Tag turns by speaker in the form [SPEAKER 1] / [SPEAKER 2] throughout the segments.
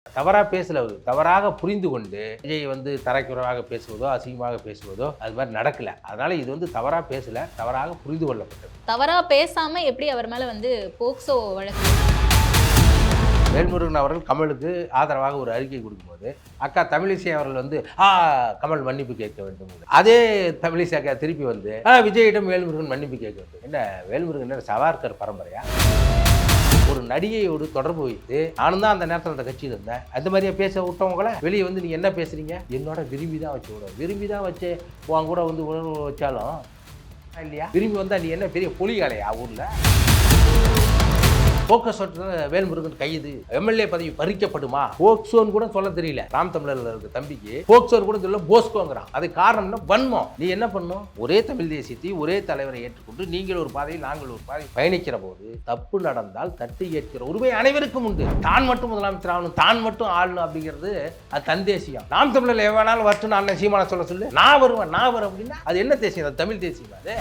[SPEAKER 1] தவறாக பேசல, அவர் தவறாக புரிந்து கொண்டு விஜய் வந்து தரைக்குறைவாக பேசுவதோ அசிங்கமாக பேசுவதோ அது மாதிரி நடக்கல. அதனால இது வந்து தவறாக பேசல, தவறாக புரிந்து கொள்ளப்பட்டது.
[SPEAKER 2] தவறா பேசாம எப்படி அவர் மேல வந்து போக்சோ வழக்கு?
[SPEAKER 1] வேல்முருகன் அவர்கள் கமலுக்கு ஆதரவாக ஒரு அறிக்கை கொடுக்கும்போது அக்கா தமிழிசை அவர்கள் வந்து கமல் மன்னிப்பு கேட்க வேண்டும். அதே தமிழிசை அக்கா திருப்பி வந்து விஜயிடம் வேல்முருகன் மன்னிப்பு கேட்க வேண்டும். என்ன வேல்முருகன் சவார்கர் பரம்பரையா? ஒரு நடிகையோடு தொடர்பு வைத்து நானும் தான் அந்த நேரத்தில் அந்த கட்சியில் இருந்தேன், அந்த மாதிரியே பேச விட்டவங்கள வெளியே வந்து நீங்கள் என்ன பேசுறீங்க? என்னோட விரும்பி தான் வச்சு விட, விரும்பி தான் வச்சு உன் கூட வந்து உணர்வு வச்சாலும் இல்லையா, விரும்பி வந்தா நீ என்ன பெரிய புலிகாலையா ஊரில்? போக்கஸ் வேல்முருகன் கைது, எம்எல்ஏ பதவி பறிக்கப்படுமா? போக்சோன்னு கூட சொல்ல தெரியல நாம் தமிழர்ல இருக்க தம்பிக்கு, போக்சோன்னு கூட சொல்ல போஸ்கோங்கிறான். அது காரணம்னா வன்மம். நீ என்ன பண்ணும்? ஒரே தமிழ் தேசியத்தை ஒரே தலைவரை ஏற்றுக்கொண்டு நீங்கள் ஒரு பாதையில் நாங்கள் ஒரு பாதை பயணிக்கிற போது தப்பு நடந்தால் தட்டி ஏற்கிற உரிமை அனைவருக்கும் உண்டு. தான் மட்டும் முதலமைச்சர் ஆகணும், தான் மட்டும் ஆளணும் அப்படிங்கிறது அது தன் தேசியம். நாம் தமிழர்ல எவனாலும் வரட்டுன்னு அண்ணன் சீமான சொல்ல சொல்லு, நான் வருவேன் அப்படின்னா அது என்ன தேசியம்? அது தமிழ் தேசியம். அது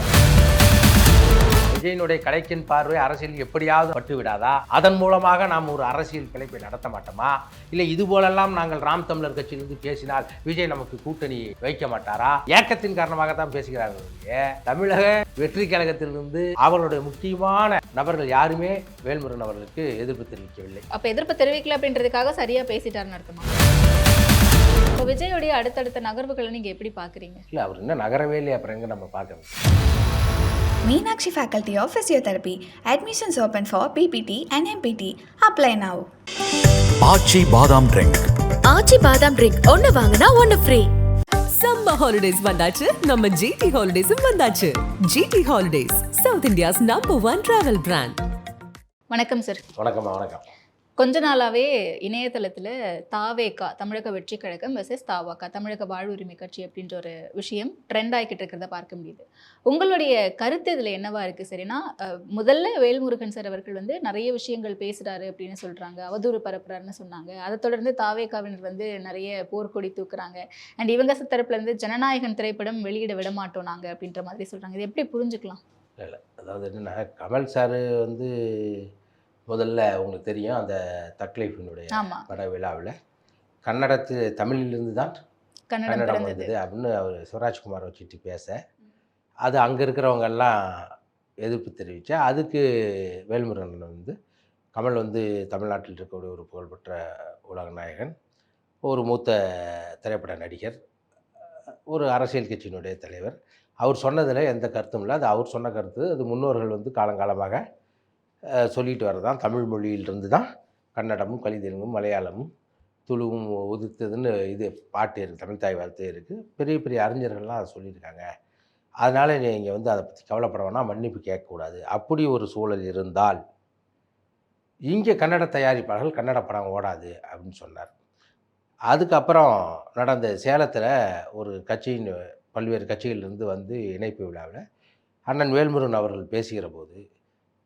[SPEAKER 1] விஜயனுடைய கலைக்கின் பார்வை அரசியல் எப்படியாவது பட்டு விடாதா? அதன் மூலமாக நாம் ஒரு அரசியல் பிழைப்பை நடத்த மாட்டோமா? இல்லை இது போலெல்லாம் நாங்கள் ராம் தமிழர் கட்சியிலிருந்து பேசினால் விஜய் நமக்கு கூட்டணி வைக்க மாட்டாரா? ஏக்கத்தின் காரணமாக தான் பேசுகிறார்கள். தமிழக வெற்றி கழகத்திலிருந்து அவர்களுடைய முக்கியமான நபர்கள் யாருமே வேல்முருகன் அவர்களுக்கு எதிர்ப்பு தெரிவிக்கவில்லை.
[SPEAKER 2] அப்ப எதிர்ப்பு தெரிவிக்கல அப்படின்றதுக்காக சரியா பேசிட்டாருன்னு அர்த்தமா? இப்போ விஜயோடைய அடுத்தடுத்த நகர்வுகளை நீங்க எப்படி பாக்குறீங்க?
[SPEAKER 1] இல்லை, அவர் இன்னும் நகரவே இல்லையா, அப்புறம் எங்க நம்ம பார்க்கணும்?
[SPEAKER 3] Meenakshi Faculty of Physiotherapy. Admissions open for PPT and MPT. Apply now.
[SPEAKER 4] ஆச்சி பாதாம் ட்ரிங்க்.
[SPEAKER 5] ஆச்சி பாதாம் ட்ரிங்க் ஒன்னு வாங்குனா ஒன்னு ஃப்ரீ.
[SPEAKER 6] சம்மர் ஹாலிடேஸ் வந்தாச்சு, நம்ம ஜிடி ஹாலிடேஸும் வந்தாச்சு. GT holidays, south India's #1 travel brand.
[SPEAKER 2] வணக்கம் சார்.
[SPEAKER 1] வணக்கம்.
[SPEAKER 2] கொஞ்ச நாளாவே இணையதளத்துல தாவேகா தமிழக வெற்றி கழகம் வெர்சஸ் தாவாகா தமிழக வாழ்வுரிமை கட்சி அப்படின்ற ஒரு விஷயம் ட்ரெண்ட் ஆகிக்கிட்டு இருக்கிறத பார்க்க முடியுது. உங்களுடைய கருத்து இதுல என்னவா இருக்கு? சரினா, முதல்ல வேல்முருகன் சார் அவர்கள் வந்து நிறைய விஷயங்கள் பேசுறாரு அப்படின்னு சொல்றாங்க, அவதூறு பரப்புறாருன்னு சொன்னாங்க. அதை தொடர்ந்து தாவேகாவினர் வந்து நிறைய போர்க்கொடி தூக்குறாங்க. அண்ட் இவங்க தரப்புல இருந்து ஜனநாயகன் திரைப்படம் வெளியிட விட மாட்டோம் நாங்க அப்படின்ற மாதிரி சொல்றாங்க. இது எப்படி புரிஞ்சுக்கலாம்?
[SPEAKER 1] இல்லை, அதாவது என்னன்னா, கமல் சார் வந்து முதல்ல உங்களுக்கு தெரியும், அந்த தக்லைஃபினுடைய பட விழாவில் கன்னடத்து தமிழிலிருந்து தான் கன்னடம் வந்தது அப்படின்னு அவர் சிவராஜ்குமார் வச்சுட்டு பேச, அது அங்கே இருக்கிறவங்க எல்லாம் எதிர்ப்பு தெரிவித்தா, அதுக்கு வேல்முருகன் வந்து கமல் வந்து தமிழ்நாட்டில் இருக்கக்கூடிய ஒரு புகழ்பெற்ற உலக நாயகன், ஒரு மூத்த திரைப்பட நடிகர், ஒரு அரசியல் கட்சியினுடைய தலைவர், அவர் சொன்னதில் எந்த கருத்தும் இல்லை. அது அவர் சொன்ன கருத்து. அது முன்னோர்கள் வந்து காலங்காலமாக சொல்லிட்டு வரதான். தமிழ் மொழியிலிருந்து தான் கன்னடமும் கலிதெலுங்கும் மலையாளமும் துளுவும் உதிர்த்ததுன்னு இது பாட்டு இருக்குது, தமிழ் தாய் வார்த்தை இருக்குது. பெரிய பெரிய அறிஞர்கள்லாம் அதை சொல்லியிருக்காங்க. அதனால் நீங்கள் வந்து அதை பற்றி கவலைப்பட வேணாம், மன்னிப்பு கேட்கக்கூடாது. அப்படி ஒரு சூழல் இருந்தால் இங்கே கன்னட தயாரிப்பாளர்கள் கன்னட படம் ஓடாது அப்படின்னு சொன்னார். அதுக்கப்புறம் நடந்த சேலத்தில் ஒரு கட்சியின் பல்வேறு கட்சிகளிலிருந்து வந்து இணைப்பு விழாவில் அண்ணன் வேல்முருகன் அவர்கள் பேசுகிற போது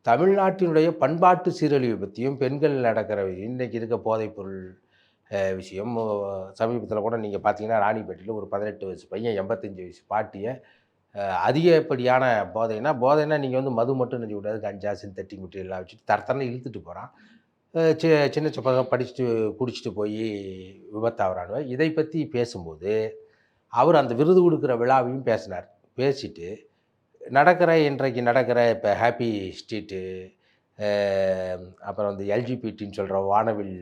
[SPEAKER 1] தமிழ்நாட்டினுடைய பண்பாட்டு சீரழிவை பற்றியும், பெண்கள் நடக்கிற இன்றைக்கி இருக்க போதைப்பொருள் விஷயம், சமீபத்தில் கூட நீங்கள் பார்த்தீங்கன்னா ராணிப்பேட்டையில் ஒரு 18 வயசு பையன் 85 வயசு பாட்டியை அதிகப்படியான போதைன்னா நீங்கள் வந்து மது மட்டும் நினைக்க கூடாது, கஞ்சா சிந்தட்டிக் மெட்டீரியல்லாம் வச்சுட்டு தரத்தரன்னு இழுத்துட்டு போகிறான். சின்ன பசங்க படிச்சுட்டு குடிச்சிட்டு போய் விபத்தாகிறானுவ. இதை பற்றி பேசும்போது அவர் அந்த விருது கொடுக்குற விழாவையும் பேசினார். பேசிட்டு இன்றைக்கு நடக்கிற இப்போ ஹாப்பி ஸ்ட்ரீட்டு, அப்புறம் வந்து எல்ஜிபிடின்னு சொல்கிற வானவில்,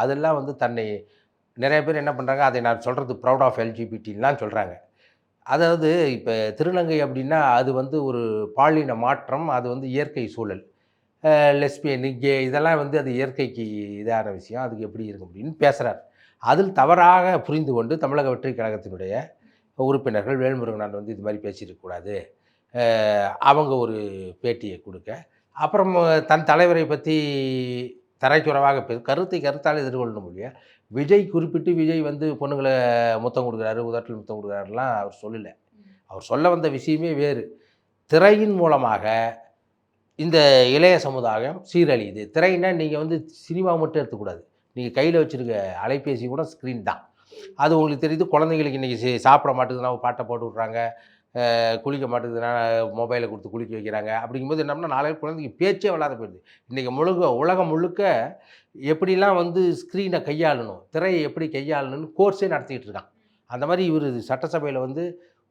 [SPEAKER 1] அதெல்லாம் வந்து தன்னை நிறைய பேர் என்ன பண்ணுறாங்க, அதை நான் சொல்கிறது ப்ரௌட் ஆஃப் எல்ஜிபிடின்லாம் சொல்கிறாங்க. அதாவது இப்போ திருநங்கை அப்படின்னா அது வந்து ஒரு பாலின மாற்றம், அது வந்து இயற்கை சூழல். லெஸ்பியன், கே இதெல்லாம் வந்து அது இயற்கைக்கு இதான விஷயம், அதுக்கு எப்படி இருக்க முடியும்னு பேசுகிறார். அதில் தவறாக புரிந்து கொண்டு தமிழக வெற்றி கழகத்தினுடைய உறுப்பினர்கள் வேல்முருகன் வந்து இது மாதிரி பேசியிருக்கக்கூடாது, அவங்க ஒரு பேட்டியை கொடுக்க, அப்புறம் தன் தலைவரை பற்றி தரைக்குறவாக கருத்தால் எதிர்கொள்ளணும் முடியும். விஜய் குறிப்பிட்டு விஜய் வந்து பொண்ணுங்களை முத்தம் கொடுக்குறாரு, உதட்டில் முத்தம் கொடுக்குறாருலாம் அவர் சொல்லலை. அவர் சொல்ல வந்த விஷயமே வேறு. திரையின் மூலமாக இந்த இளைய சமுதாயம் சீரழியுது. திரைன்னா நீங்கள் வந்து சினிமா மட்டும் எடுத்துக்கூடாது, நீங்கள் கையில் வச்சுருக்க அலைபேசி கூட ஸ்க்ரீன் தான். அது உங்களுக்கு தெரியுது. குழந்தைங்களுக்கு இன்றைக்கி சாப்பிட மாட்டேங்குதுன்னா பாட்டை போட்டு விட்றாங்க, குளிக்க மாட்டேங்குதுன்னா மொபைலை கொடுத்து குளிக்க வைக்கிறாங்க. அப்படிங்கும்போது என்னம்னா நாளைக்கு குழந்தைக்கு பேச்சே வராத போயிடுது. இன்றைக்கி உலகம் முழுக்க எப்படிலாம் வந்து ஸ்க்ரீனை கையாளணும், திரையை எப்படி கையாளணும்னு கோர்ஸே நடத்திக்கிட்டு இருக்கான். அந்த மாதிரி இவர் சட்டசபையில் வந்து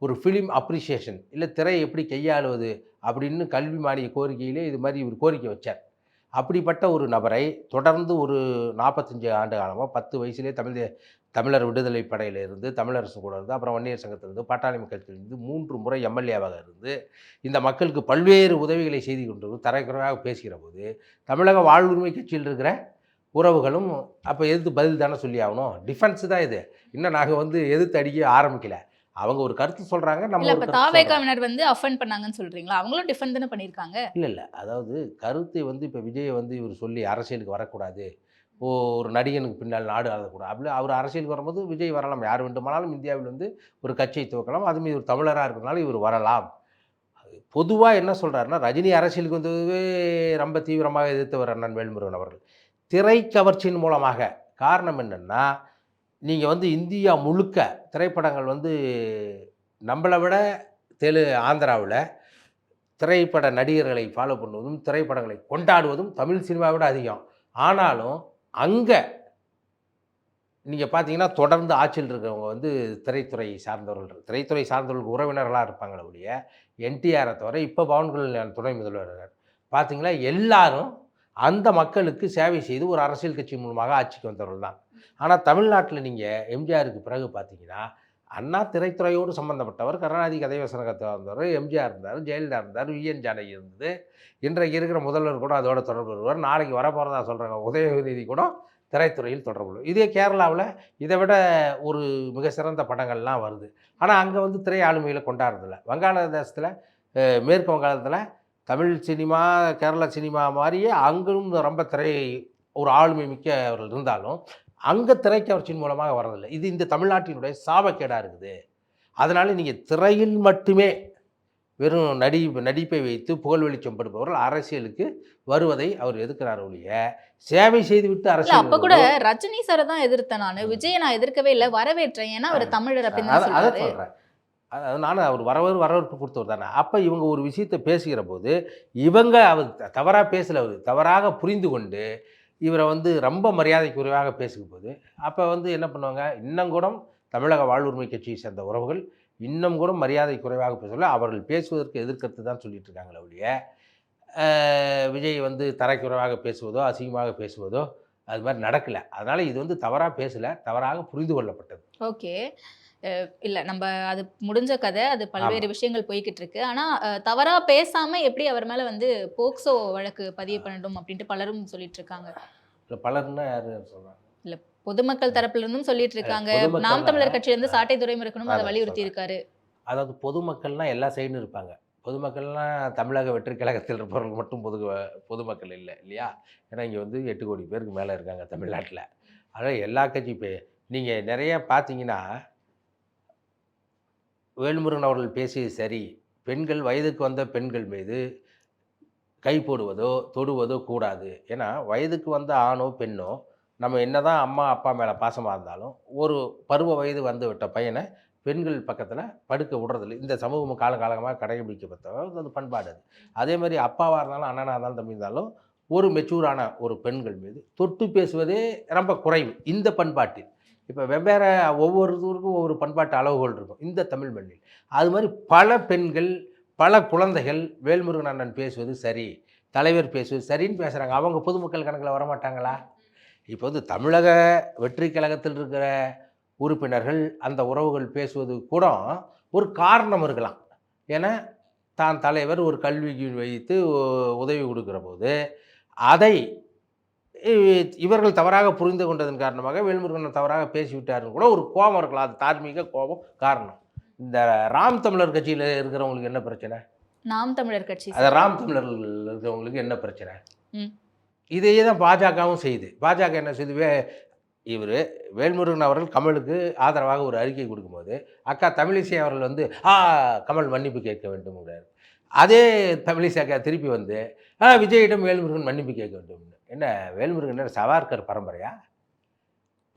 [SPEAKER 1] ஒரு ஃபிலிம் அப்ரிசியேஷன் இல்லை திரையை எப்படி கையாளுவது அப்படின்னு கல்வி மானிய கோரிக்கையிலே இது மாதிரி இவர் கோரிக்கை வச்சார். அப்படிப்பட்ட ஒரு நபரை தொடர்ந்து ஒரு 45 ஆண்டு காலமாக 10 வயசுலேயே தமிழர் விடுதலை படையிலிருந்து, தமிழரசு கூட இருந்து, அப்புறம் வன்னியர் சங்கத்திலிருந்து, பாட்டாளி மக்கள் கட்சியிலிருந்து 3 முறை எம்எல்ஏவாக இருந்து இந்த மக்களுக்கு பல்வேறு உதவிகளை செய்து கொண்டு தரைக்குறைவாக பேசுகிற போது தமிழக வாழ்வுரிமை கட்சியில் இருக்கிற உறவுகளும் அப்போ எதிர்த்து பதில் தானே சொல்லி ஆகணும். டிஃபென்ஸ் தான் இது. இன்னும் நாங்கள் வந்து எதிர்த்து அடிக்க ஆரம்பிக்கல. அவங்க ஒரு கருத்து சொல்கிறாங்க, நம்ம
[SPEAKER 2] இப்போ தாவேகாவினர் வந்து அஃபெண்ட் பண்ணாங்கன்னு சொல்கிறீங்களா? அவங்களும் டிஃபெண்ட் தானே பண்ணியிருக்காங்க.
[SPEAKER 1] இல்லை அதாவது கருத்தை வந்து இப்போ விஜயை வந்து இவர் சொல்லி அரசியலுக்கு வரக்கூடாது, ஒரு நடிகனுக்கு பின்னால் நாடு ஆளக்கூடாது அப்படி அவர் அரசியலுக்கு வரும்போது விஜய் வரலாம். யார் வேண்டுமானாலும் இந்தியாவில் வந்து ஒரு கட்சியை துவக்கலாம். அதுமாதிரி ஒரு தமிழராக இருக்கிறதுனால இவர் வரலாம். பொதுவாக என்ன சொல்கிறாருன்னா, ரஜினி அரசியலுக்கு வந்ததுவே ரொம்ப தீவிரமாக எதிர்த்தவர் அண்ணன் வேல்முருகன் அவர்கள். திரை கவர்ச்சியின் மூலமாக. காரணம் என்னென்னா, நீங்கள் வந்து இந்தியா முழுக்க திரைப்படங்கள் வந்து நம்மளை விட ஆந்திராவில் திரைப்பட நடிகர்களை ஃபாலோ பண்ணுவதும் திரைப்படங்களை கொண்டாடுவதும் தமிழ் சினிமாவை விட அதிகம். ஆனாலும் அங்கே நீங்கள் பார்த்தீங்கன்னா தொடர்ந்து ஆட்சியில் இருக்கிறவங்க வந்து திரைத்துறை சார்ந்தவர்களுக்கு உறவினர்களாக இருப்பாங்களே ஒழிய என்டிஆரை தவிர இப்போ பவன் கல்யாண் துணை முதல்வர் பார்த்தீங்களா எல்லாரும் அந்த மக்களுக்கு சேவை செய்து ஒரு அரசியல் கட்சி மூலமாக ஆட்சிக்கு வந்தவர்கள் தான். ஆனால் தமிழ்நாட்டில் நீங்கள் எம்ஜிஆருக்கு பிறகு பார்த்தீங்கன்னா அண்ணா திரைத்துறையோடு சம்மந்தப்பட்டவர், கருணாநிதி கதைவசனகத்தை வந்தவர், எம்ஜிஆர் இருந்தார், ஜெயலலிதா இருந்தார், விஎன் ஜானகி இருந்தது, இன்றைக்கு இருக்கிற முதல்வர் கூட அதோட தொடர்பு வருவார், நாளைக்கு வரப்போகிறதா சொல்கிறாங்க உதயநிதி கூட திரைத்துறையில் தொடர்பு. இதே கேரளாவில் இதை விட ஒரு மிக சிறந்த படங்கள்லாம் வருது. ஆனால் அங்கே வந்து திரை ஆளுமையில் கொண்டாடுறதில்ல. வங்காளதேசத்தில் மேற்கு வங்காளத்தில் தமிழ் சினிமா கேரளா சினிமா மாதிரியே அங்கும் ரொம்ப ஒரு ஆளுமை மிக்கவர்கள் இருந்தாலும் அங்கே திரைக்கவர்ச்சியின் மூலமாக வர்றதில்லை. இது இந்த தமிழ்நாட்டினுடைய சாபக்கேடாக இருக்குது. அதனால் நீங்கள் திரையில் மட்டுமே வெறும் நடிப்பை வைத்து புகழ் வெளிச்சம் படுப்பவர்கள் அரசியலுக்கு வருவதை அவர் எதிர்க்கிறார் ஒழிய சேவை செய்துவிட்டு அரசியல்.
[SPEAKER 2] அப்போ கூட ரஜினி சாரை தான் எதிர்த்தேன் நான், விஜயை நான் எதிர்க்கவே இல்லை, வரவேற்றேன். ஏன்னா அவர் தமிழர் அப்படின்னு
[SPEAKER 1] அதை சொல்கிறேன். நானும் அவர் வரவேற்பு கொடுத்தவர் தானே. அப்போ இவங்க ஒரு விஷயத்தை பேசுகிற போது இவங்க அவர் தவறாக பேசலை, அவர் தவறாக புரிந்து கொண்டு இவரை வந்து ரொம்ப மரியாதை குறைவாக பேசும் போது அப்போ வந்து என்ன பண்ணுவாங்க, இன்னும் கூட தமிழக வாழ்வுரிமை கட்சியை சேர்ந்த உறவுகள் இன்னும் கூட மரியாதை குறைவாக பேசல, அவர்கள் பேசுவதற்கு எதிர்க்கருத்து தான் சொல்லிட்டு இருக்காங்களே ஒழிய விஜய் வந்து தரைக்குறைவாக பேசுவதோ அசிங்கமாக பேசுவதோ அது மாதிரி நடக்கலை. அதனால் இது வந்து தவறாக பேசலை, தவறாக புரிந்து கொள்ளப்பட்டது.
[SPEAKER 2] ஓகே, இல்லை நம்ம அது முடிஞ்ச கதை, அது பல்வேறு விஷயங்கள் போய்கிட்டு இருக்கு. ஆனால் தவறாக பேசாமல் எப்படி அவர் மேலே வந்து போக்சோ வழக்கு பதிவு பண்ணணும் அப்படின்ட்டு பலரும் சொல்லிட்டு இருக்காங்க.
[SPEAKER 1] இல்லை பலர்னா யார் சொல்கிறாங்க?
[SPEAKER 2] இல்லை பொதுமக்கள் தரப்புல இருந்தும் சொல்லிட்டு இருக்காங்க. நாம் தமிழர் கட்சியிலேருந்து சாட்டை துரைமுருகனும் அதை வலியுறுத்தி இருக்காரு.
[SPEAKER 1] அதாவது பொதுமக்கள்னால் எல்லா சைடும் இருப்பாங்க. பொதுமக்கள்னால் தமிழக வெற்றி கழகத்தில் இருப்பவர்கள் மட்டும் பொதுமக்கள் இல்லை இல்லையா? ஏன்னா இங்கே வந்து 8 கோடி பேருக்கு மேலே இருக்காங்க தமிழ்நாட்டில். அதனால் எல்லா கட்சி இப்போ நீங்கள் நிறைய பார்த்தீங்கன்னா வேல்முருகன் அவர்கள் பேசியது சரி, பெண்கள் வயதுக்கு வந்த பெண்கள் மீது கை போடுவதோ தொடுவதோ கூடாது. ஏன்னா வயதுக்கு வந்த ஆணோ பெண்ணோ நம்ம என்ன தான் அம்மா அப்பா மேலே பாசமாக இருந்தாலும் ஒரு பருவ வயது வந்து விட்ட பையனை பெண்கள் பக்கத்தில் படுக்க விடுறதில்லை. இந்த சமூகம் காலகாலமாக கடைபிடிக்கப்பட்ட அது பண்பாடு. அது அதே மாதிரி அப்பாவாக இருந்தாலும் அண்ணனாக இருந்தாலும் தம்பி இருந்தாலும் ஒரு மெச்சூரான ஒரு பெண்கள் மீது தொட்டு பேசுவதே ரொம்ப குறைவு இந்த பண்பாட்டில். இப்போ வெவ்வேறு ஒவ்வொருத்தருக்கும் ஒவ்வொரு பண்பாட்டு அளவுகள் இருக்கும் இந்த தமிழ் மண்ணில். அது மாதிரி பல பெண்கள் பல குழந்தைகள் வேல்முருகன் அண்ணன் பேசுவது சரி, தலைவர் பேசுவது சரின்னு பேசுகிறாங்க. அவங்க பொதுமக்கள் கணக்கில் வரமாட்டாங்களா? இப்போ வந்து தமிழக வெற்றி கழகத்தில் இருக்கிற உறுப்பினர்கள் அந்த உறவுகள் பேசுவது கூட ஒரு காரணம் இருக்கலாம். ஏன்னா தான் தலைவர் ஒரு கல்விக்கு வைத்து உதவி கொடுக்குற போது அதை இவர்கள் தவறாக புரிந்து கொண்டதன் காரணமாக வேல்முருகன் தவறாக பேசிவிட்டாருன்னு கூட ஒரு கோபம் இருக்கலாம். அது தார்மீக கோபம் காரணம். இந்த ராம் தமிழர் கட்சியில் இருக்கிறவங்களுக்கு என்ன பிரச்சனை?
[SPEAKER 2] நாம் தமிழர் கட்சி
[SPEAKER 1] அது ராம் தமிழர் இருக்கிறவங்களுக்கு என்ன பிரச்சனை? இதையே தான் பாஜகவும் செய்யுது. பாஜக என்ன செய்யுது, இவர் வேல்முருகன் அவர்கள் கமலுக்கு ஆதரவாக ஒரு அறிக்கை கொடுக்கும்போது அக்கா தமிழிசை அவர்கள் வந்து கமல் மன்னிப்பு கேட்க வேண்டும்ங்கிறார். அதே தமிழிசை அக்கா திருப்பி வந்து விஜயிடம் வேல்முருகன் மன்னிப்பு கேட்க வேண்டும். என்ன வேல்முருகன் சவார்கர் பரம்பரையா?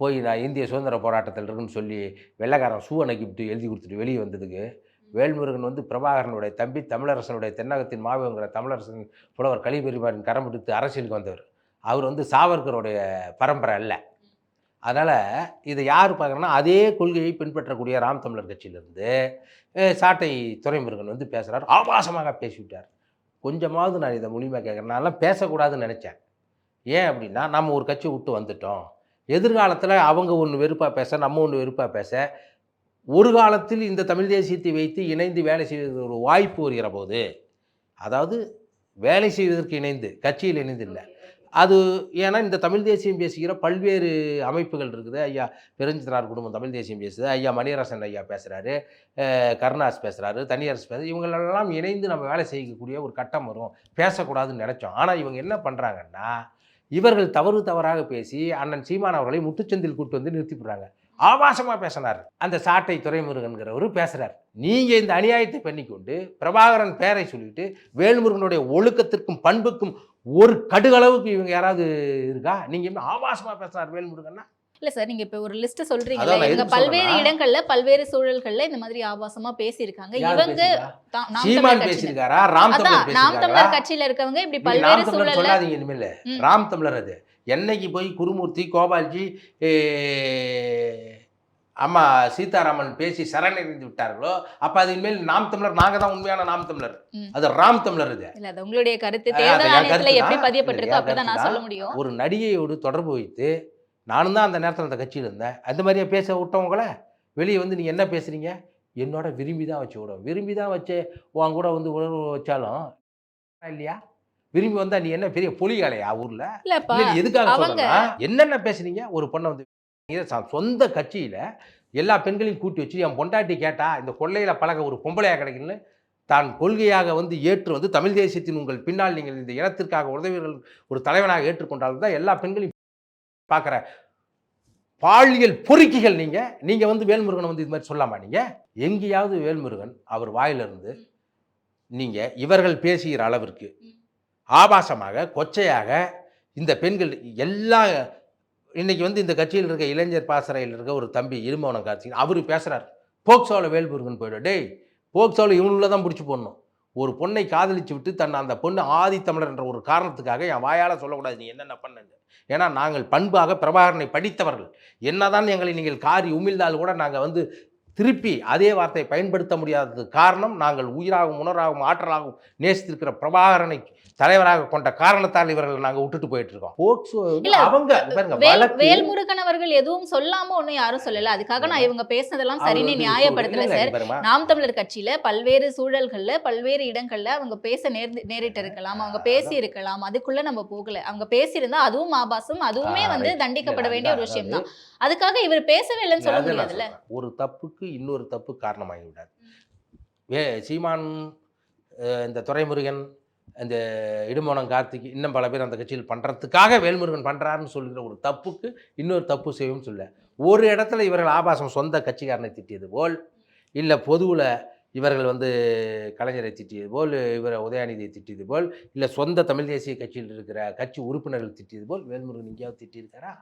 [SPEAKER 1] போய் நான் இந்திய சுதந்திர போராட்டத்தில் இருக்குன்னு சொல்லி வெள்ளைக்காரன் ஷூ அணைக்கிட்டு எழுதி கொடுத்துட்டு வெளியே வந்ததுக்கு வேல்முருகன் வந்து பிரபாகரனுடைய தம்பி, தமிழரசனுடைய தென்னகத்தின் மாவுங்கிற தமிழரசன் புலவர் கலிபெருமானின் கரம் பிடித்து அரசியலுக்கு வந்தவர். அவர் வந்து சாவர்கருடைய பரம்பரை அல்ல. அதனால் இதை யார் பார்க்குறேன்னா, அதே கொள்கையை பின்பற்றக்கூடிய நாம் தமிழர் கட்சியிலிருந்து சாட்டை துரைமுருகன் வந்து பேசுகிறார். ஆபாசமாக பேசிவிட்டார். கொஞ்சமாவது நான் இதை முழுமையாக கேட்குறேன். நான்லாம் பேசக்கூடாதுன்னு நினச்சேன். ஏன் அப்படின்னா, நம்ம ஒரு கட்சியை விட்டு வந்துட்டோம். எதிர்காலத்தில் அவங்க ஒன்று வெறுப்பாக பேச, நம்ம ஒன்று வெறுப்பாக பேச, ஒரு காலத்தில் இந்த தமிழ் தேசியத்தை வைத்து இணைந்து வேலை செய்வதற்கு ஒரு வாய்ப்பு வருகிற போது, அதாவது வேலை செய்வதற்கு இணைந்து, கட்சியில் இணைந்து இல்லை, அது ஏன்னா இந்த தமிழ் தேசியம் பேசுகிற பல்வேறு அமைப்புகள் இருக்குது. ஐயா பெருஞ்சித்திரார் குடும்பம் தமிழ் தேசியம் பேசுது, ஐயா மணியரசன் ஐயா பேசுகிறாரு, கருணாஸ் பேசுகிறாரு, தனியரசு பேசுகிறார். இவங்களெல்லாம் இணைந்து நம்ம வேலை செய்யக்கூடிய ஒரு கட்டம் வரும். பேசக்கூடாதுன்னு நினச்சோம். ஆனால் இவங்க என்ன பண்ணுறாங்கன்னா, இவர்கள் தவறாக பேசி அண்ணன் சீமான் அவர்களை முட்டுச்சந்தில் கூட்டு வந்து நிறுத்திவிடுறாங்க. ஆபாசமாக பேசினார். அந்த சாட்டை துரைமுருகன்கிறவர் பேசுகிறார். நீங்கள் இந்த அநியாயத்தை பண்ணிக்கொண்டு பிரபாகரன் பேரை சொல்லிட்டு வேல்முருகனுடைய ஒழுக்கத்திற்கும் பண்புக்கும் ஒரு கடுகளவுக்கு இவங்க யாராவது இருக்கா? நீங்கள் இன்னும் ஆபாசமாக பேசுகிறார் வேல்முருகன்னா?
[SPEAKER 2] இல்லை சார், நீங்கள் இப்போ ஒரு லிஸ்ட்டு சொல்கிறீங்களா? இவங்க பல்வேறு இடங்கள்ல பல்வேறு சூழல்கள்ல இந்த மாதிரி ஆபாசமாக பேசியிருக்காங்க. இவங்க
[SPEAKER 1] சீமான் பேசியிருக்காரா?
[SPEAKER 2] நாம் தமிழர் கட்சியில் இருக்கவங்க இப்படி பல்வேறு சூழல்
[SPEAKER 1] சொல்லாதீங்க. இனிமேல் ராம் தமிழர் அது என்னைக்கு போய் குருமூர்த்தி, கோபால்ஜி, அம்மா சீதாராமன் பேசி சரணடைந்து விட்டார்களோ அப்ப அது இனிமேல் நாம் தமிழர் நாங்க தான் உண்மையான நாம் தமிழர். அது ராம் தமிழர். இது
[SPEAKER 2] இல்ல, அது உங்களுடைய கருத்து. தேர்தல் ஆணையத்துல எப்படி பதியப்பட்டிருக்கோ அப்படிதான் நான் சொல்ல முடியும்.
[SPEAKER 1] ஒரு நடிகையோடு தொடர்பு வைத்து, நானும் தான் அந்த நேரத்தில் அந்த கட்சியில் இருந்தேன், அந்த மாதிரியா பேச விட்டவங்கள வெளியே வந்து நீங்கள் என்ன பேசுகிறீங்க? என்னோட விரும்பி தான் வச்சு விடும். விரும்பி தான் வச்சு உன் கூட வந்து உணர்வு வச்சாலும் இல்லையா? விரும்பி வந்தா நீ என்ன பெரிய பொலிகாலையா ஊரில்? எதுக்காக சொல்றேன்னா, என்னென்ன பேசுறீங்க? ஒரு பொண்ணை வந்து சொந்த கட்சியில் எல்லா பெண்களையும் கூட்டி வச்சு என் பொண்டாட்டி கேட்டா இந்த கொள்ளையில் பழக ஒரு பொம்பளையாக கிடைக்குன்னு தான் கொள்கையாக வந்து ஏற்று வந்து தமிழ் தேசியத்தின் உங்கள் பின்னால் நீங்கள் இந்த இனத்திற்காக உதவிகள் ஒரு தலைவனாக ஏற்றுக்கொண்டால் தான் எல்லா பெண்களையும் பார்க்குற பாலியல் பொறுக்கிகள் நீங்கள் வந்து வேல்முருகனை வந்து இது மாதிரி சொல்லாமா? நீங்கள் எங்கேயாவது வேல்முருகன் அவர் வாயிலிருந்து நீங்கள் இவர்கள் பேசுகிற அளவிற்கு ஆபாசமாக கொச்சையாக இந்த பெண்கள் எல்லாம் இன்னைக்கு வந்து இந்த கட்சியில் இருக்க இளைஞர் பாசறையில் இருக்க ஒரு தம்பி இருமவனம் காட்சி அவர் பேசுகிறார். போக்சோவில் வேல்முருகன் போய்டும். டேய், போக்சோவில் இவனுள்ள தான் பிடிச்சி போடணும். ஒரு பொண்ணை காதலிச்சு விட்டு தன் அந்த பொண்ணு ஆதித்தமிழர் என்ற ஒரு காரணத்துக்காக என் வாயால் சொல்லக்கூடாது நீ என்னென்ன பண்ணுங்க. ஏன்னா நாங்கள் பண்பாக பிரபாகரனை படித்தவர்கள். என்னதான் எங்களை நீங்கள் காரி உமிழ்ந்தால் கூட நாங்கள் வந்து திருப்பி அதே வார்த்தையை பயன்படுத்த முடியாதது காரணம் நாங்கள் உயிராகவும் உணராகவும் ஆற்றலாகவும் நேசித்திருக்கிற பிரபாகரனை தலைவராக கொண்ட காரணத்தால் இவர்கள் நாங்கள் விட்டுட்டு போயிட்டு இருக்கோம். போக்சோ அவங்க
[SPEAKER 2] வேல்முருகன் அவர்கள் எதுவும் சொல்லாம ஒன்னும் யாரும் சொல்லல. அதுக்காக நான் இவங்க பேசினதெல்லாம் சரின்னு நியாயப்படுத்தல சார். நாம் தமிழர் கட்சியில பல்வேறு சூழல்கள்ல பல்வேறு இடங்கள்ல அவங்க பேச நேரிட்டு இருக்கலாம், அவங்க பேசி இருக்கலாம். அதுக்குள்ள நம்ம போகல. அவங்க பேசியிருந்தா அதுவும் ஆபாசம், அதுவுமே வந்து தண்டிக்கப்பட வேண்டிய ஒரு விஷயம் தான். அதுக்காக இவர் பேசவே இல்லைன்னு சொல்ல முடியாதுல்ல.
[SPEAKER 1] ஒரு தப்புக்கு இன்னொரு தப்பு காரணமாகி விடாது. சீமான், இந்த துரைமுருகன், இந்த இடுமோனம் கார்த்திக், இன்னும் பல பேர் அந்த கட்சியில் பண்ணுறதுக்காக வேல்முருகன் பண்ணுறாருன்னு சொல்கிற ஒரு தப்புக்கு இன்னொரு தப்பு செய்யும்னு சொல்ல. ஒரு இடத்துல இவர்கள் ஆபாசம் சொந்த கட்சிக்காரனை திட்டியது போல், இல்லை பொதுவில் இவர்கள் வந்து கலைஞரை திட்டியது போல், இவரை உதயாநிதியை திட்டியது போல், இல்லை சொந்த தமிழ் தேசிய கட்சியில் இருக்கிற கட்சி உறுப்பினர்கள் திட்டியது போல் வேல்முருகன் எங்கேயாவது திட்டியிருக்காரா?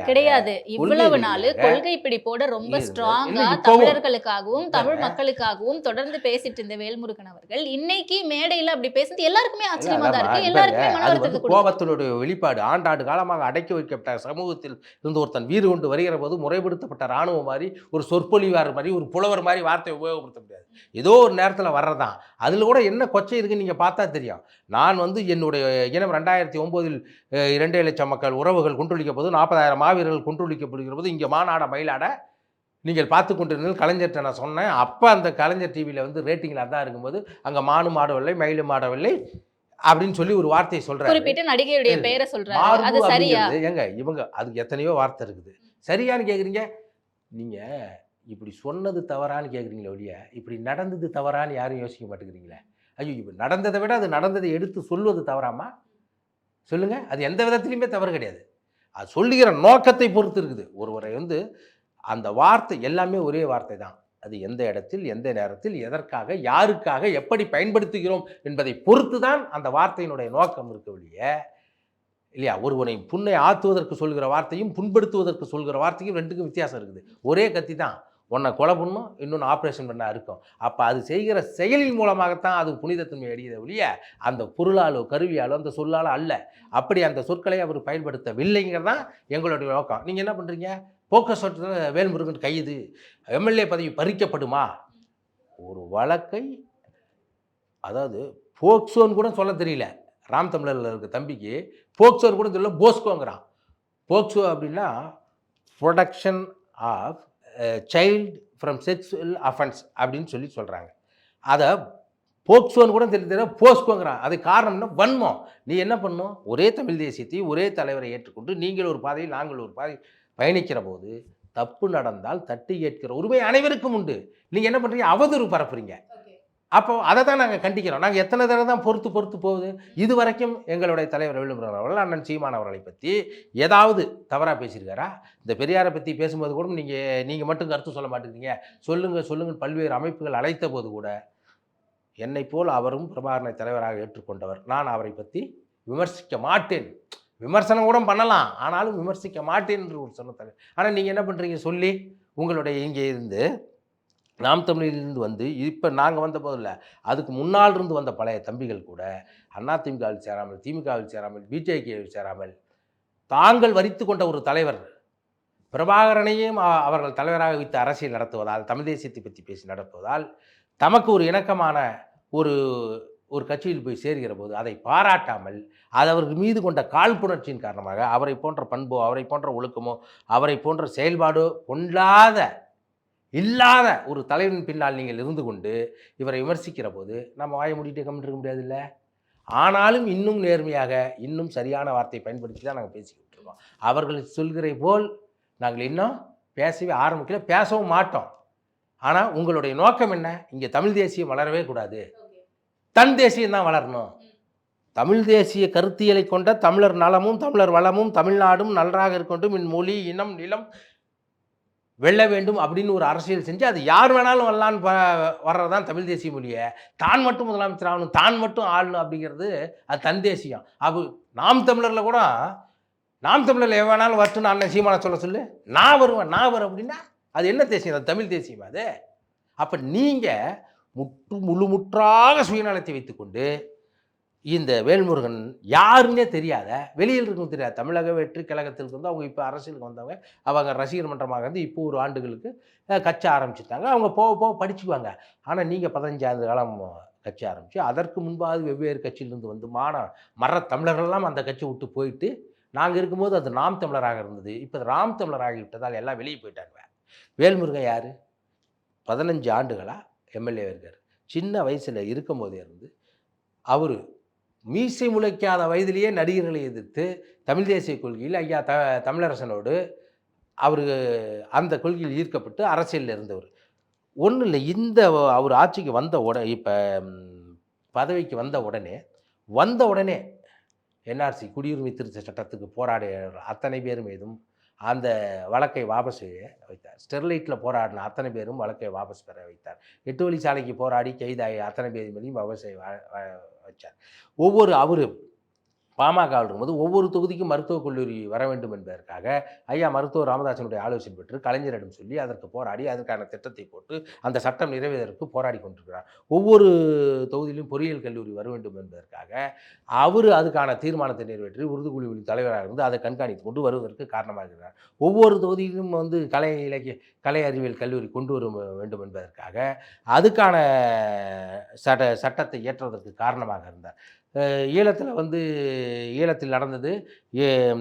[SPEAKER 2] கிடையாது. இவ்வளவு நாள் கொள்கை பிடிப்போட ரொம்ப ஸ்ட்ராங்கா தமிழர்களுக்காகவும் தமிழ் மக்களுக்காகவும் தொடர்ந்து பேசிட்டு இருந்த வேல்முருகன் அவர்கள் இன்னைக்கு மேடையில் அப்படி பேசுறது எல்லாருக்குமே ஆச்சரியமா தான் இருக்கு. எல்லாருக்குமே
[SPEAKER 1] கோபத்தினுடைய வெளிப்பாடு. ஆண்டாண்டு காலமாக அடக்கி வைக்கப்பட்ட சமூகத்தில் இருந்து ஒருத்தன் வீறு கொண்டு வருகிற போது முறைப்படுத்தப்பட்ட இராணுவம் மாதிரி, ஒரு சொற்பொழிவார் மாதிரி, ஒரு புலவர் மாதிரி வார்த்தை உபயோகப்படுத்த முடியாது. ஏதோ ஒரு நேரத்தில் வர்றதான். அதில் கூட என்ன கொச்சை இருக்குன்னு நீங்கள் பார்த்தா தெரியும். நான் வந்து என்னுடைய இனம் 2009 2 லட்சம் மக்கள் உறவுகள் குன்றொழிக்க போது 40,000 மாவீரர்கள் குன்றொழிக்கப்படுகிற போது இங்கே மாநாட மயிலாட நீங்கள் பார்த்து கொண்டிருந்தது கலைஞர்கிட்ட நான் சொன்னேன். அப்போ அந்த கலைஞர் டிவியில் வந்து ரேட்டிங்கில் அதான் இருக்கும்போது அங்கே மானும் ஆடவில்லை மயிலும் ஆடவில்லை அப்படின்னு சொல்லி ஒரு வார்த்தையை சொல்கிறாரு.
[SPEAKER 2] குறிப்பிட்ட நடிகையுடைய பெயரை சொல்கிறாரு. அது சரியா?
[SPEAKER 1] ஏங்க இவங்க அதுக்கு எத்தனையோ வார்த்தை இருக்குது. சரியான்னு கேட்குறீங்க. நீங்கள் இப்படி சொன்னது தவறான்னு கேட்குறீங்களே ஒழிய இப்படி நடந்தது தவறான்னு யாரும் யோசிக்க மாட்டேங்கிறீங்களே. ஐயோ, இப்போ நடந்ததை விட அது நடந்ததை எடுத்து சொல்வது தவறாமா? சொல்லுங்கள். அது எந்த விதத்துலையுமே தவறு கிடையாது. அது சொல்லுகிற நோக்கத்தை பொறுத்து இருக்குது. ஒருவரை வந்து அந்த வார்த்தை எல்லாமே ஒரே வார்த்தை தான். அது எந்த இடத்தில், எந்த நேரத்தில், எதற்காக, யாருக்காக, எப்படி பயன்படுத்துகிறோம் என்பதை பொறுத்து தான் அந்த வார்த்தையினுடைய நோக்கம் இருக்க ஒழிய இல்லையா? ஒருவனை புண்ணை ஆற்றுவதற்கு சொல்கிற வார்த்தையும் புண்படுத்துவதற்கு சொல்கிற வார்த்தையும் ரெண்டுக்கும் வித்தியாசம் இருக்குது. ஒரே கத்தி தான். ஒன்றை கொலை பண்ணும், இன்னொன்று ஆப்ரேஷன் பண்ண இருக்கும். அப்போ அது செய்கிற செயலின் மூலமாகத்தான் அது புனிதத்தன்மை அடையதை ஒழிய அந்த பொருளாலோ கருவியாலோ அந்த சொல்லாலோ அல்ல. அப்படி அந்த சொற்களை அவர் பயன்படுத்தவில்லைங்கிறது தான் எங்களுடைய நோக்கம். நீங்கள் என்ன பண்ணுறீங்க? போக்கஸ் வேல்முருகன் கைது, எம்எல்ஏ பதவி பறிக்கப்படுமா? ஒரு வழக்கை, அதாவது போக்சோன்னு கூட சொல்ல தெரியல ராம் தமிழரில் இருக்க தம்பிக்கு, போக்சோன்னு கூட தெரியல, போஸ்கோங்கிறான். போக்சோ அப்படின்னா protection of child from sexual offence அப்படின்னு சொல்கிறாங்க. அதை போக்சோன்னு கூட தெரியல, போஸ்கோங்கிறான். அது காரணம்னா வன்மம். நீ என்ன பண்ணும்? ஒரே தமிழ் தேசியத்தை ஒரே தலைவரை ஏற்றுக்கொண்டு நீங்கள் ஒரு பாதையில் நாங்கள் ஒரு பாதையில் பயணிக்கிற போது தப்பு நடந்தால் தட்டி கேட்கிற உரிமை அனைவருக்கும் உண்டு. நீங்கள் என்ன பண்ணுறீங்க? அவதூறு பரப்புறீங்க. அப்போ அதை தான் நாங்கள் கண்டிக்கிறோம். நாங்கள் எத்தனை தடவை தான் பொறுத்து போகுது? இது வரைக்கும் எங்களுடைய தலைவர் விழுப்புரம் அவர்கள் அண்ணன் சீமான் அவர்களை பற்றி ஏதாவது தவறாக பேசியிருக்காரா? இந்த பெரியாரை பற்றி பேசும்போது கூட நீங்கள் மட்டும் கருத்து சொல்ல மாட்டேங்கிறீங்க, சொல்லுங்கள் பல்வேறு அமைப்புகள் அழைத்த போது கூட என்னை போல் அவரும் பிரபாகரனை தலைவராக ஏற்றுக்கொண்டவர், நான் அவரை பற்றி விமர்சிக்க மாட்டேன், விமர்சனம் கூட பண்ணலாம், ஆனாலும் விமர்சிக்க மாட்டேன் என்று ஒரு சொன்ன தலைவர். ஆனால் நீங்கள் என்ன பண்ணுறீங்க? சொல்லி உங்களுடைய இங்கே இருந்து நாம் தமிழிலிருந்து வந்து இப்போ நாங்கள் வந்த போதில்ல, அதுக்கு முன்னால் இருந்து வந்த பழைய தம்பிகள் கூட அதிமுகவில் சேராமல், திமுகவில் சேராமல், பிஜேபியில் சேராமல் தாங்கள் வரித்து கொண்ட ஒரு தலைவர் பிரபாகரனையும் அவர்கள் தலைவராக வைத்து அரசியல் நடத்துவதால், தமிழ் தேசியத்தை பற்றி பேசி நடத்துவதால் தமக்கு ஒரு இணக்கமான ஒரு கட்சியில் போய் சேர்கிற போது அதை பாராட்டாமல், அது அவர்கள் மீது கொண்ட காழ்ப்புணர்ச்சியின் காரணமாக அவரை போன்ற பண்போ, அவரை போன்ற ஒழுக்கமோ, அவரை போன்ற செயல்பாடோ இல்லாத ஒரு தலைவரின் பின்னால் நீங்கள் இருந்து கொண்டு இவரை விமர்சிக்கிற போது நம்ம வாயை மூடிட்டு கம்மிட்டு இருக்க முடியாதுல்ல. ஆனாலும் இன்னும் நேர்மையாக, இன்னும் சரியான வார்த்தையை பயன்படுத்தி தான் நாங்கள் பேசிக்கிட்டு இருக்கோம். அவர்கள் சொல்கிற போல் நாங்கள் இன்னும் பேசவே ஆரம்பிக்கல, பேசவும் மாட்டோம். ஆனால் உங்களுடைய நோக்கம் என்ன? இங்கே தமிழ் தேசியம் வளரவே கூடாது, தன் தேசியம் தான் வளரணும். தமிழ் தேசிய கருத்தியலை கொண்ட தமிழர் நலமும் தமிழர் வளமும் தமிழ்நாடும் நன்றாக இருக்கட்டும், என் மொழி இனம் நிலம் வெல்ல வேண்டும் அப்படின்னு ஒரு அரசியல் செஞ்சு அது யார் வேணாலும் வரலான்னு வர்றதான் தமிழ் தேசிய மொழியை. தான் மட்டும் முதலமைச்சர் ஆகணும், தான் மட்டும் ஆளணும் அப்படிங்கிறது அது தன் தேசியம். நாம் தமிழரில் கூட நாம் தமிழரில் எவ்வளோ வேணாலும் வரட்டுன்னு அண்ணன் சீமான சொல்லு, நான் வருவேன் அப்படின்னா அது என்ன தேசியம்? அது தமிழ் தேசியம். அது அப்போ நீங்கள் முழுமுற்றாக சுயநலத்தை வைத்துக்கொண்டு இந்த வேல்முருகன் யாருன்னே தெரியாத, வெளியில் இருக்கும் தெரியாது, தமிழக வெற்றி கழகத்திற்கு வந்து அவங்க இப்போ அரசியலுக்கு வந்தவங்க, அவங்க ரசிகர் மன்றமாக வந்து இப்போ ஒரு ஆண்டுகளுக்கு கட்சி ஆரம்பிச்சுட்டாங்க. அவங்க போக படிச்சுக்குவாங்க. ஆனால் நீங்கள் 15 ஆண்டு காலம் கட்சி ஆரம்பித்து அதற்கு முன்பாவது வெவ்வேறு கட்சியிலிருந்து வந்து மர தமிழர்கள்லாம் அந்த கட்சி விட்டு போயிட்டு, நாங்கள் இருக்கும்போது அது நாம் தமிழராக இருந்தது, இப்போ ராம் தமிழராகி விட்டதால் எல்லாம் வெளியே போயிட்டாங்க. வேல்முருகன் யார்? 15 ஆண்டுகளாக எம்எல்ஏ இருக்கார். சின்ன வயசில் இருக்கும் போதே இருந்து அவர் மீசை முளைக்காத வயதிலேயே நடிகர்களை எதிர்த்து தமிழ் தேசிய கொள்கையில் ஐயா தமிழரசனோடு அவர் அந்த கொள்கையில் ஈர்க்கப்பட்டு அரசியலில் இருந்தவர். ஒன்றும் இல்லை, அவர் ஆட்சிக்கு வந்த இப்போ பதவிக்கு வந்த உடனே என்ஆர்சி குடியுரிமை திருத்த சட்டத்துக்கு போராடிய அத்தனை பேர் மீதும் அந்த வழக்கை வாபஸ் வைத்தார். ஸ்டெர்லைட்டில் போராடின அத்தனை பேரும் வழக்கை வாபஸ் பெற வைத்தார். 8 வழிச்சாலைக்கு போராடி கைதாகி அத்தனை பேர் மீதையும் வாபஸ் வச்சார். அவர் பாமகவில் இருக்கும்போது ஒவ்வொரு தொகுதிக்கும் மருத்துவக் கல்லூரி வர வேண்டும் என்பதற்காக ஐயா மருத்துவர் ராமதாசனுடைய ஆலோசனை பெற்று கலைஞரிடம் சொல்லி அதற்கு போராடி அதற்கான திட்டத்தை போட்டு அந்த சட்டம் நிறைவேறதற்கு போராடி கொண்டிருக்கிறார். ஒவ்வொரு தொகுதியிலும் பொறியியல் கல்லூரி வர வேண்டும் என்பதற்காக அவர் அதுக்கான தீர்மானத்தை நிறைவேற்றி உறுதிக்குழுவின் தலைவராக இருந்து அதை கண்காணித்து கொண்டு வருவதற்கு காரணமாகிறார். ஒவ்வொரு தொகுதியிலும் வந்து கலை அறிவியல் கல்லூரி கொண்டு வர வேண்டும் என்பதற்காக அதுக்கான சட்டத்தை இயற்றுவதற்கு காரணமாக இருந்தார். ஈழத்தில் நடந்தது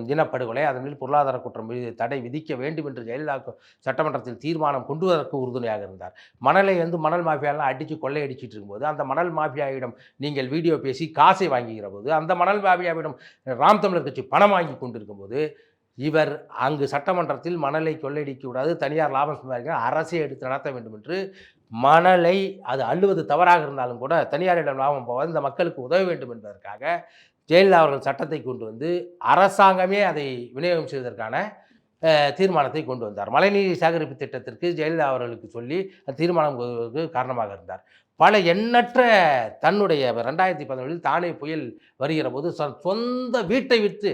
[SPEAKER 1] இனப்படுகொலை, அதன் மீது பொருளாதார குற்றம் தடை விதிக்க வேண்டும் என்று ஜெயலலிதா சட்டமன்றத்தில் தீர்மானம் கொண்டு வருவதற்கு உறுதுணையாக இருந்தார். மணலை மணல் மாஃபியாலாம் அடித்து கொள்ளையடிச்சிட்டு இருக்கும்போது அந்த மணல் மாஃபியாவிடம் நீங்கள் வீடியோ பேசி காசை வாங்குகிற போது, அந்த மணல் மாஃபியாவிடம் ராம் தமிழர் கட்சி பணம் வாங்கி கொண்டிருக்கும்போது இவர் அங்கு சட்டமன்றத்தில் மணலை கொள்ளையடிக்க கூடாது, தனியார் லாபம் சம்பாதிக்க அரசை எடுத்து நடத்த வேண்டும் என்று மணலை அது அள்ளுவது தவறாக இருந்தாலும் கூட தனியாரிடம் லாபம் போகாது, இந்த மக்களுக்கு உதவ வேண்டும் என்பதற்காக ஜெயலலிதா அவர்கள் சட்டத்தை கொண்டு வந்து அரசாங்கமே அதை விநியோகம் செய்வதற்கான தீர்மானத்தை கொண்டு வந்தார். மழைநீர் சேகரிப்பு திட்டத்திற்கு ஜெயலலிதா அவர்களுக்கு சொல்லி தீர்மானம் கொள்வதற்கு காரணமாக இருந்தார். பல எண்ணற்ற தன்னுடைய 2017 தானே புயல் வருகிற போது சொந்த வீட்டை விற்று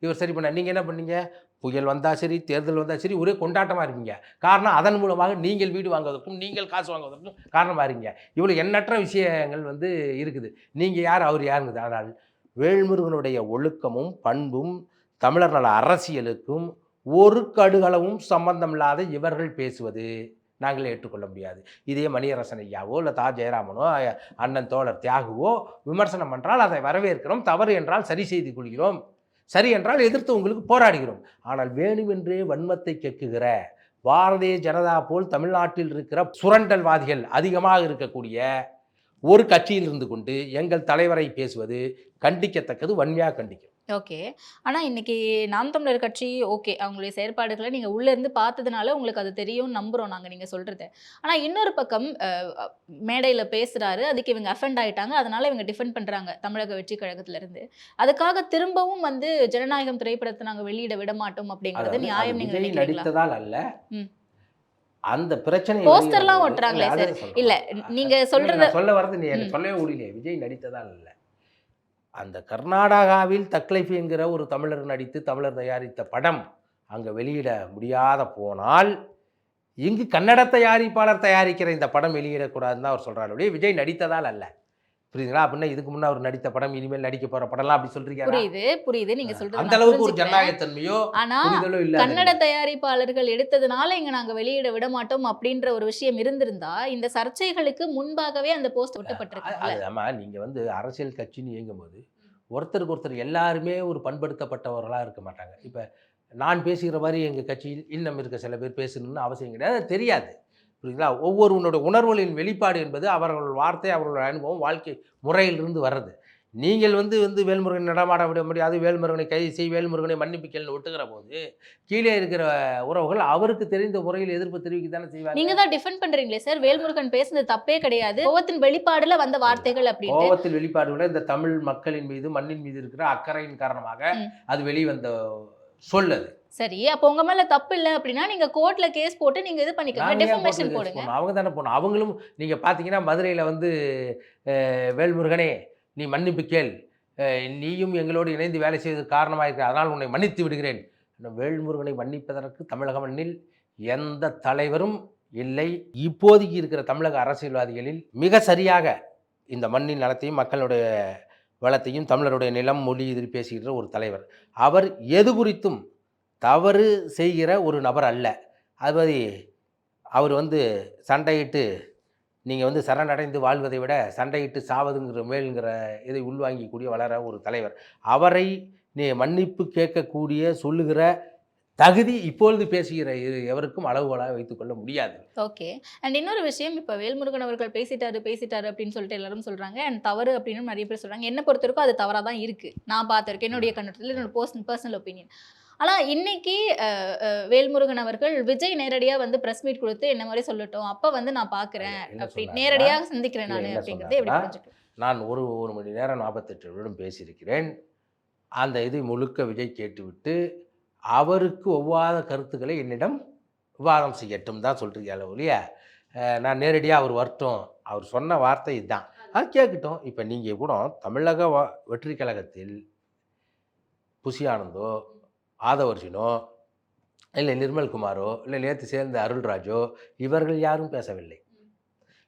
[SPEAKER 1] இவர் சரி பண்ணார். நீங்கள் என்ன பண்ணீங்க? புயல் வந்தால் சரி, தேர்தல் வந்தால் சரி, ஒரே கொண்டாட்டமாக இருப்பீங்க. காரணம் அதன் மூலமாக நீங்கள் வீடு வாங்குவதற்கும் நீங்கள் காசு வாங்குவதற்கும் காரணமாக இருங்க. இவ்வளோ எண்ணற்ற விஷயங்கள் வந்து இருக்குது. நீங்கள் யார், அவர் யாருங்குது. ஆனால் வேல்முருகனுடைய ஒழுக்கமும் பண்பும் தமிழர் நல அரசியலுக்கும் ஒரு கடுகளவும் சம்பந்தம் இல்லாத இவர்கள் பேசுவது நாங்கள் ஏற்றுக்கொள்ள முடியாது. இதே மணியரசன் ஐயாவோ இல்லை தா ஜெயராமனோ அண்ணன் தோழர் தியாகுவோ விமர்சனம் என்றால் அதை வரவேற்கிறோம், தவறு என்றால் சரி செய்து கொள்கிறோம், சரி என்றால் எதிர்த்து உங்களுக்கு போராடுகிறோம். ஆனால் வேணுமென்றே வன்மத்தை கேட்குகிற பாரதிய ஜனதா போல் தமிழ்நாட்டில் இருக்கிற சுரண்டல்வாதிகள் அதிகமாக இருக்கக்கூடிய ஒரு கட்சியில் இருந்து கொண்டு எங்கள் தலைவரை பேசுவது கண்டிக்கத்தக்கது, வன்மையாக கண்டிக்கும்.
[SPEAKER 2] ஓகே. ஆனால் இன்னைக்கு நாம் தமிழர் கட்சி ஓகே, அவங்களுடைய செயற்பாடுகளை நீங்கள் உள்ளேருந்து பார்த்ததுனால உங்களுக்கு அது தெரியும், நம்புகிறோம் நாங்கள் நீங்கள் சொல்கிறது. ஆனால் இன்னொரு பக்கம் மேடையில் பேசுகிறாரு, அதுக்கு இவங்க அஃபெண்ட் ஆகிட்டாங்க, அதனால் இவங்க டிஃபெண்ட் பண்ணுறாங்க தமிழக வெற்றி கழகத்திலேருந்து. அதுக்காக திரும்பவும் வந்து ஜனநாயகம் திரைப்படத்தை நாங்கள் வெளியிட விட மாட்டோம் அப்படிங்கிறது நியாயம் நீங்கள் நினைக்கிறீங்களா?
[SPEAKER 1] நடித்ததால் அல்ல, அந்த பிரச்சனை
[SPEAKER 2] போஸ்டர்லாம் ஓட்டுறாங்களே சார். இல்லை, நீங்கள் சொல்கிறது
[SPEAKER 1] சொல்ல வர்றது நீ எனக்கு சொல்லவே முடியலையே. விஜய் நடித்ததால் அல்ல, அந்த கர்நாடகாவில் தக்லைஃப் என்கிற ஒரு தமிழர் நடித்து தமிழர் தயாரித்த படம் அங்கே வெளியிட முடியாத போனால் இங்கு கன்னட தயாரிப்பாளர் தயாரிக்கிற இந்த படம் வெளியிடக்கூடாதுன்னு தான் அவர் சொல்கிறாரு. விஜய் நடித்ததால் அல்ல. புரியுதுங்களா? அப்படின்னா இதுக்கு முன்னே அவர் நடித்த படம், இனிமேல் நடிக்க போகிற படம்லாம் அப்படி சொல்றீங்க.
[SPEAKER 2] புரியுது நீங்க சொல்றது.
[SPEAKER 1] அந்த அளவுக்கு ஒரு ஜனநாயகத்தன்மையோ புரிதலோ இல்லை.
[SPEAKER 2] கன்னட தயாரிப்பாளர்கள் எடுத்ததுனால இங்க நாங்க வெளியிட விட மாட்டோம் அப்படின்ற ஒரு விஷயம் இருந்திருந்தா இந்த சர்ச்சைகளுக்கு முன்பாகவே அந்த போஸ்ட் ஒட்டப்பட்டிருக்கு.
[SPEAKER 1] ஆமா, நீங்க வந்து அரசியல் கட்சின்னு இயங்கும் போது ஒருத்தருக்கு ஒருத்தர் எல்லாருமே ஒரு பண்படுத்தப்பட்டவர்களாக இருக்க மாட்டாங்க. இப்போ நான் பேசுகிற மாதிரி எங்கள் கட்சியில் இன்னும் இருக்க சில பேர் பேசணும்னு அவசியம் கிடையாது, அது தெரியாது. புரியுங்களா? ஒவ்வொருவனுடைய உணர்வுகளின் வெளிப்பாடு என்பது அவர்கள் வார்த்தை, அவர்களுடைய அனுபவம், வாழ்க்கை முறையிலிருந்து வர்றது. நீங்கள் வந்து வேல்முருகன் நடமாட விட முடியாது, வேல்முருகனை கைது செய், வேல்முருகனை மன்னிப்பு கேள்வி ஒட்டுகிற போது கீழே இருக்கிற உறவுகள் அவருக்கு தெரிந்த முறையில் எதிர்ப்பு தெரிவிக்க தானே செய்வாங்க.
[SPEAKER 2] நீங்க தான் டிஃபெண்ட் பண்றீங்களே சார், வேல்முருகன் பேசுனது தப்பே கிடையாது, கோவத்தின் வெளிப்பாடுல வந்த வார்த்தைகள் அப்படி.
[SPEAKER 1] கோவத்தின் வெளிப்பாடுல இந்த தமிழ் மக்களின் மீது, மண்ணின் மீது இருக்கிற அக்கறையின் காரணமாக அது வெளிவந்த சொல்லது.
[SPEAKER 2] சரி, அப்போ உங்க மேல தப்பு இல்லை அப்படின்னா நீங்க கோர்ட்ல கேஸ் போட்டு நீங்க இது பண்ணிக்கலாம், டிஃபமேஷன் போடுங்க.
[SPEAKER 1] அவங்க தானே போகணும். அவங்களும் நீங்க பாத்தீங்கன்னா மதுரையில வந்து வேல்முருகனே நீ மன்னிப்பு கேள், நீயும் எங்களோடு இணைந்து வேலை செய்வதற்கு காரணமாக இருக்கிற, அதனால் உன்னை மன்னித்து விடுகிறேன். வேல்முருகனை மன்னிப்பதற்கு தமிழக மண்ணில் எந்த தலைவரும் இல்லை. இப்போதைக்கு இருக்கிற தமிழக அரசியல்வாதிகளில் மிக சரியாக இந்த மண்ணின் நலத்தையும் மக்களுடைய வளத்தையும் தமிழருடைய நிலம், மொழி இதில் பேசுகிற ஒரு தலைவர். அவர் எது குறித்தும் தவறு செய்கிற ஒரு நபர் அல்ல. அது அவர் வந்து சண்டையிட்டு நீங்கள் வந்து சரணடைந்து வாழ்வதை விட சண்டையிட்டு சாவதுங்கிற மேல்ங்கிற இதை உள்வாங்கிக்கூடிய வளர ஒரு தலைவர். அவரை நீ மன்னிப்பு கேட்கக்கூடிய சொல்லுகிற தகுதி இப்பொழுது பேசுகிற எவருக்கும் அளவுகளாக வைத்துக்கொள்ள முடியாது.
[SPEAKER 2] ஓகே. அண்ட் இன்னொரு விஷயம், இப்போ வேல்முருகன் அவர்கள் பேசிட்டாரு அப்படின்னு சொல்லிட்டு எல்லாரும் சொல்கிறாங்க, அண்ட் தவறு அப்படின்னு நிறைய பேர் சொல்கிறாங்க. என்னை பொறுத்த வரைக்கும் அது தவறாக தான் இருக்குது, நான் பார்த்துருக்கேன், என்னுடைய கண்ணத்தில், என்னோட பர்சனல் ஒப்பீனியன். ஆனால் இன்னைக்கு வேல்முருகன் அவர்கள் விஜய் நேரடியாக வந்து ப்ரெஸ் மீட் கொடுத்து என்ன மாதிரி சொல்லட்டும், அப்போ வந்து நான் பார்க்குறேன் அப்படி நேரடியாக சந்திக்கிறேன் நான் அப்படிங்கிறது எப்படி புரிஞ்சுக்கணும்?
[SPEAKER 1] நான் ஒரு மணி நேரம் 48 நிமிடம் பேசியிருக்கிறேன். அந்த இதை முழுக்க விஜய் கேட்டுவிட்டு அவருக்கு ஒவ்வாத கருத்துக்களை என்னிடம் விவாதம் செய்யட்டும் தான் சொல்கிறீங்க ஒழிய நான் நேரடியாக அவர் வரட்டும், அவர் சொன்ன வார்த்தை இதுதான், அது கேட்கட்டும். இப்போ நீங்கள் கூட தமிழக வெற்றி கழகத்தில் புசி ஆனந்தோ, ஆதவர்ஜினோ, இல்லை நிர்மல்குமாரோ, இல்லை நேற்று சேர்ந்த அருள்ராஜோ, இவர்கள் யாரும் பேசவில்லை.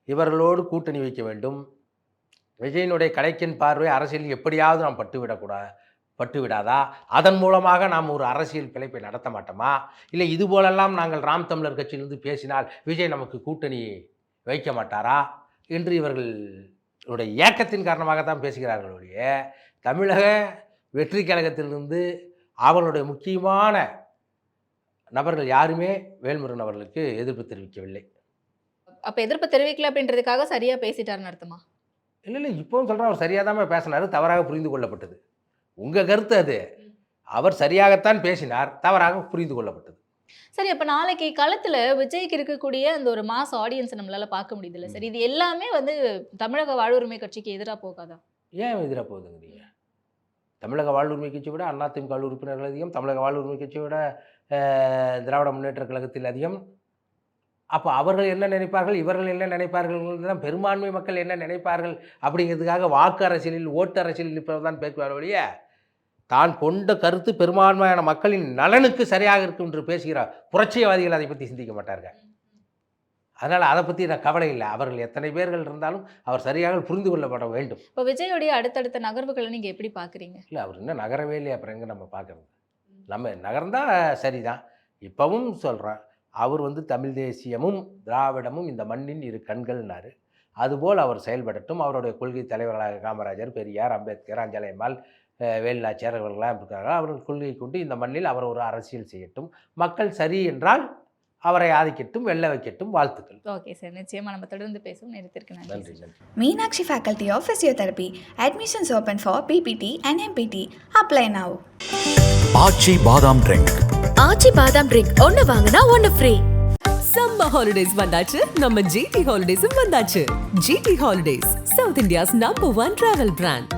[SPEAKER 1] இவர்களோடு கூட்டணி வைக்க வேண்டும், விஜயனுடைய கடைக்கின் பார்வை அரசியலில் எப்படியாவது நாம் பட்டுவிடாதா, அதன் மூலமாக நாம் ஒரு அரசியல் பிழைப்பை நடத்த மாட்டோமா, இல்லை இதுபோலெல்லாம் நாங்கள் ராம் தமிழர் கட்சியிலிருந்து பேசினால் விஜய் நமக்கு கூட்டணி வைக்க மாட்டாரா என்று இவர்களுடைய ஏக்கத்தின் காரணமாகத்தான் பேசுகிறார்கள் ஒழிய தமிழக வெற்றி கழகத்திலிருந்து அவர்களுடைய முக்கியமான நபர்கள் யாருமே வேல்முருகன் அவர்களுக்கு எதிர்ப்பு தெரிவிக்கவில்லை.
[SPEAKER 2] அப்போ எதிர்ப்பு தெரிவிக்கல அப்படின்றதுக்காக சரியாக பேசிட்டாருன்னு அர்த்தமா?
[SPEAKER 1] இல்லை, இப்போவும் சொல்கிறேன், அவர் சரியாக தான் பேசினார், தவறாக புரிந்து கொள்ளப்பட்டது. உங்கள் கருத்து அது, அவர் சரியாகத்தான் பேசினார், தவறாக புரிந்து கொள்ளப்பட்டது.
[SPEAKER 2] சரி, அப்போ நாளைக்கு களத்தில் விஜய்க்கு இருக்கக்கூடிய அந்த ஒரு மாஸ் ஆடியன்ஸை நம்மளால் பார்க்க முடியுதுல்ல சார், இது எல்லாமே வந்து தமிழக வாழ்வுரிமை கட்சிக்கு எதிராக போகாதா?
[SPEAKER 1] ஏன் எதிராக போகுதுங்கிறீங்க? தமிழக வாழ்வுரிமை கட்சியை விட அதிமுக உறுப்பினர்கள் அதிகம், தமிழக வாழ்வுரிமை கட்சியை விட திராவிட முன்னேற்ற கழகத்தில் அதிகம். அப்போ அவர்கள் என்ன நினைப்பார்கள், இவர்கள் என்ன நினைப்பார்கள், பெரும்பான்மை மக்கள் என்ன நினைப்பார்கள் அப்படிங்கிறதுக்காக வாக்கு அரசியலில், ஓட்டு அரசியலில் இருப்பவர் தான் பேசுவார் ஒழிய தான் கொண்ட கருத்து பெரும்பான்மையான மக்களின் நலனுக்கு சரியாக இருக்கும் என்று பேசுகிறார். புரட்சிவாதிகள் அதை பற்றி சிந்திக்க மாட்டார்கள். அதனால் அதை பற்றி நான் கவலை இல்லை. அவர்கள் எத்தனை பேர்கள் இருந்தாலும் அவர் சரியாக புரிந்து கொள்ளப்பட வேண்டும்.
[SPEAKER 2] இப்போ விஜயோடைய அடுத்தடுத்த நகர்வுகளை நீங்கள் எப்படி பார்க்குறீங்க?
[SPEAKER 1] இல்லை, அவர் இன்னும் நகரவே இல்லையா, அப்புறம் எங்கே நம்ம பார்க்குறது? நம்ம நகர்ந்தால் சரிதான். இப்போவும் சொல்கிறேன், அவர் தமிழ் தேசியமும் திராவிடமும் இந்த மண்ணின் இரு கண்கள்னாரு. அதுபோல் அவர் செயல்படட்டும். அவருடைய கொள்கை தலைவர்களாக காமராஜர், பெரியார், அம்பேத்கர், அஞ்சலையம்மாள், வேலுநாச்சியார் அவர்களெல்லாம் இருக்கார்கள். அவர்கள் கொள்கை கொண்டு இந்த மண்ணில் அவர் ஒரு அரசியல் செய்யட்டும். மக்கள் சரி என்றால் அவரை ஆதிக்கட்டும், வெல்ல வைக்கட்டும். வாழ்த்துக்கள்.
[SPEAKER 2] ஓகே சார், நிச்சயமாக நம்ம தொடர்ந்து பேசுவோம். நேரத்திற்கு
[SPEAKER 1] நன்றி. நன்றி.
[SPEAKER 3] Meenakshi Faculty of Physiotherapy. Admissions open for PPT and MPT. Apply now.
[SPEAKER 4] ஆச்சி பாதாம் ட்ரிங்க்.
[SPEAKER 5] ஆச்சி பாதாம் ட்ரிங்க் ஒன்னு வாங்கினா ஒன்னு ஃப்ரீ.
[SPEAKER 6] சம்மர் ஹாலிடேஸ் வந்தாச்சு, நம்ம ஜிடி ஹாலிடேஸும் வந்தாச்சு. GT holidays, south India's number 1 travel brand.